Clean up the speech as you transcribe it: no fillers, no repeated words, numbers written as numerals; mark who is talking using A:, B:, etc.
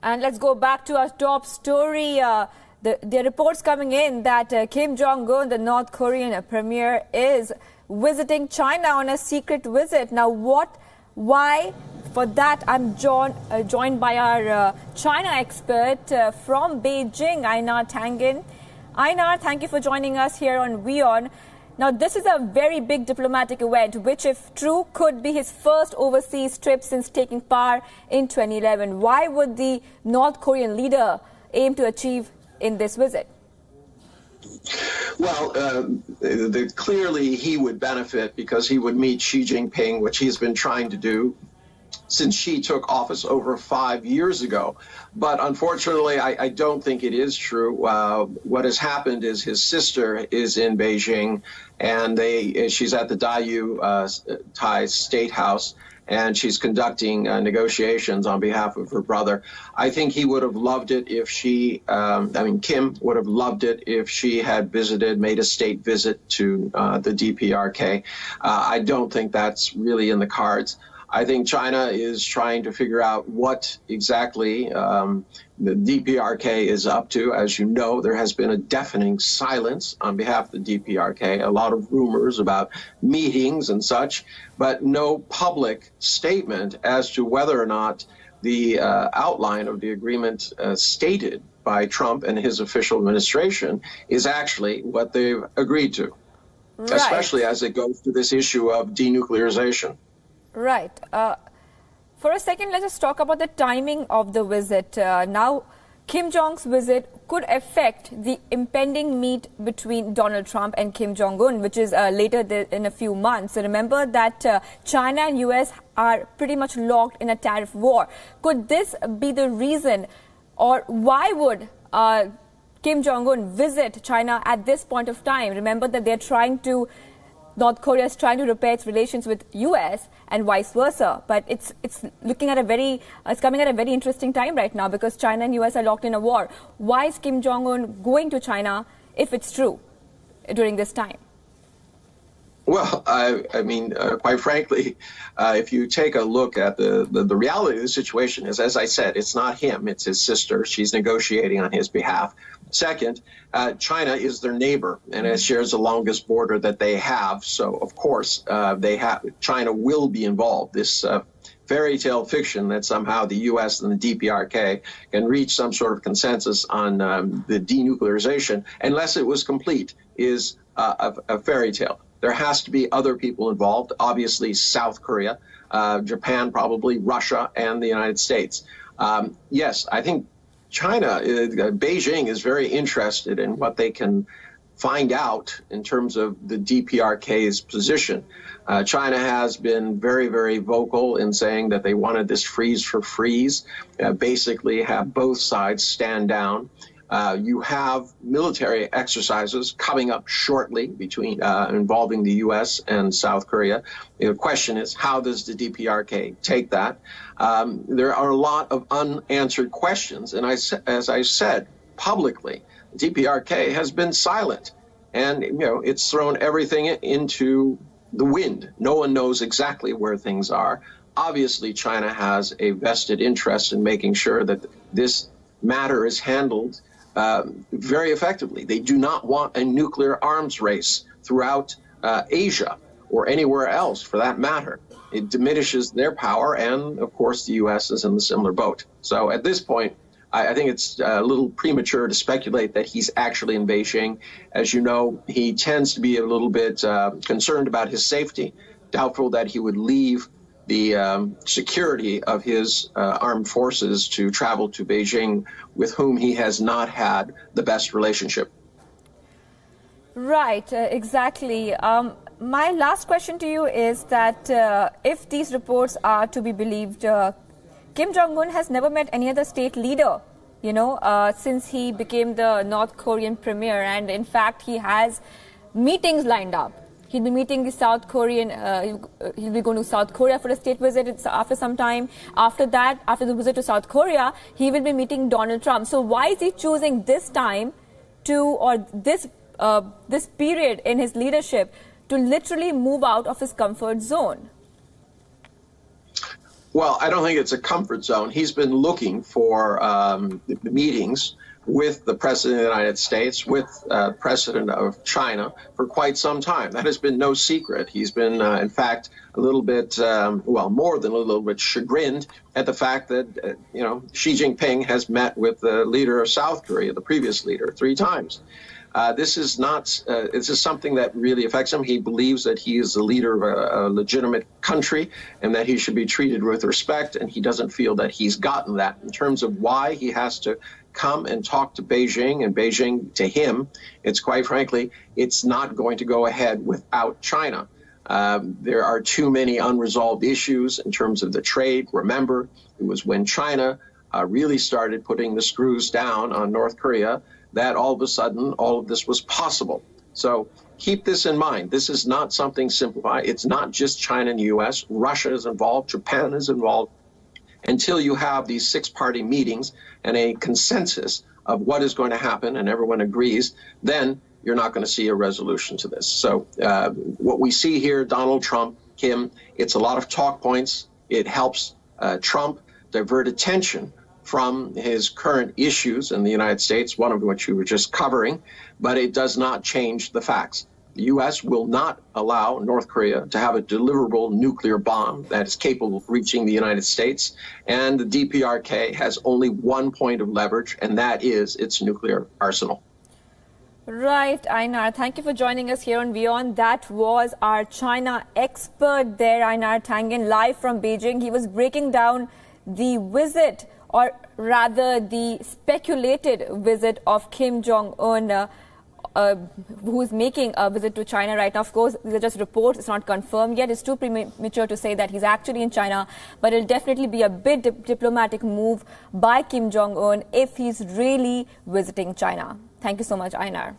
A: And let's go back to our top story. The reports coming in that Kim Jong-un, the North Korean premier, is visiting China on a secret visit. Now, why? For that, I'm joined by our China expert from Beijing, Einar Tangen. Einar, thank you for joining us here on WION. Now, this is a very big diplomatic event, which, if true, could be his first overseas trip since taking power in 2011. Why would the North Korean leader aim to achieve in this visit?
B: Well, clearly he would benefit because he would meet Xi Jinping, which he's been trying to do since Xi took office over 5 years ago. But unfortunately, I don't think it is true. What has happened is his sister is in Beijing, and she's at the Thai State House, and she's conducting negotiations on behalf of her brother. I think he would have loved it if Kim would have loved it if she had made a state visit to the DPRK. I don't think that's really in the cards. I think China is trying to figure out what exactly the DPRK is up to. As you know, there has been a deafening silence on behalf of the DPRK, a lot of rumors about meetings and such, but no public statement as to whether or not the outline of the agreement stated by Trump and his official administration is actually what they've agreed to, right, especially as it goes to this issue of denuclearization.
A: Right. For a second, let's just talk about the timing of the visit. Now, Kim Jong's visit could affect the impending meet between Donald Trump and Kim Jong-un, which is later in a few months. So remember that China and US are pretty much locked in a tariff war. Could this be the reason, or why would Kim Jong-un visit China at this point of time? Remember that North Korea is trying to repair its relations with US and vice versa, but it's coming at a very interesting time right now because China and US are locked in a war. Why is Kim Jong-un going to China if it's true during this time?
B: Well, quite frankly, if you take a look at the reality of the situation is, as I said, it's not him, it's his sister. She's negotiating on his behalf. Second, China is their neighbor, and it shares the longest border that they have. So, of course, China will be involved. This fairy tale fiction that somehow the U.S. and the DPRK can reach some sort of consensus on the denuclearization, unless it was complete, is a fairy tale. There has to be other people involved, obviously South Korea, Japan probably, Russia, and the United States. Yes, I think China, Beijing is very interested in what they can find out in terms of the DPRK's position. China has been very, very vocal in saying that they wanted this freeze for freeze, basically have both sides stand down. You have military exercises coming up shortly involving the U.S. and South Korea. The question is, how does the DPRK take that? There are a lot of unanswered questions, and as I said publicly, the DPRK has been silent, and it's thrown everything into the wind. No one knows exactly where things are. Obviously, China has a vested interest in making sure that this matter is handled very effectively. They do not want a nuclear arms race throughout Asia or anywhere else for that matter. It diminishes their power, and of course the U.S. is in the similar boat. So at this point, I think it's a little premature to speculate that he's actually in Beijing. As you know, he tends to be a little bit concerned about his safety, doubtful that he would leave the security of his armed forces to travel to Beijing, with whom he has not had the best relationship.
A: Right, exactly. My last question to you is that if these reports are to be believed, Kim Jong-un has never met any other state leader, since he became the North Korean premier, and in fact he has meetings lined up. He'll be meeting the South Korean, he'll be going to South Korea for a state visit after some time. After that, after the visit to South Korea, he will be meeting Donald Trump. So why is he choosing this time this period in his leadership to literally move out of his comfort zone?
B: Well, I don't think it's a comfort zone. He's been looking for the meetings with the President of the United States, with President of China for quite some time. That has been no secret. He's been, in fact, a little bit, well, more than a little bit chagrined at the fact that, Xi Jinping has met with the leader of South Korea, the previous leader, 3 times. This is something that really affects him. He believes that he is the leader of a legitimate country and that he should be treated with respect, and he doesn't feel that he's gotten that. In terms of why he has to come and talk to Beijing, and Beijing to him, it's quite frankly, it's not going to go ahead without China. There are too many unresolved issues in terms of the trade. Remember, it was when China really started putting the screws down on North Korea that all of a sudden all of this was possible. So keep this in mind. This is not something simplified. It's not just China and the U.S. Russia is involved. Japan is involved. Until you have these 6-party meetings and a consensus of what is going to happen and everyone agrees, then you're not going to see a resolution to this. So what we see here, Donald Trump, Kim, it's a lot of talk points. It helps Trump divert attention from his current issues in the United States, one of which we were just covering, but it does not change the facts. The U.S. will not allow North Korea to have a deliverable nuclear bomb that is capable of reaching the United States. And the DPRK has only one point of leverage, and that is its nuclear arsenal.
A: Right, Einar. Thank you for joining us here on WION. That was our China expert there, Einar Tangen, live from Beijing. He was breaking down the visit, or rather the speculated visit of Kim Jong-un, who's making a visit to China right now. Of course, these are just reports. It's not confirmed yet. It's too premature to say that he's actually in China, but it'll definitely be a big diplomatic move by Kim Jong-un if he's really visiting China. Thank you so much, Einar.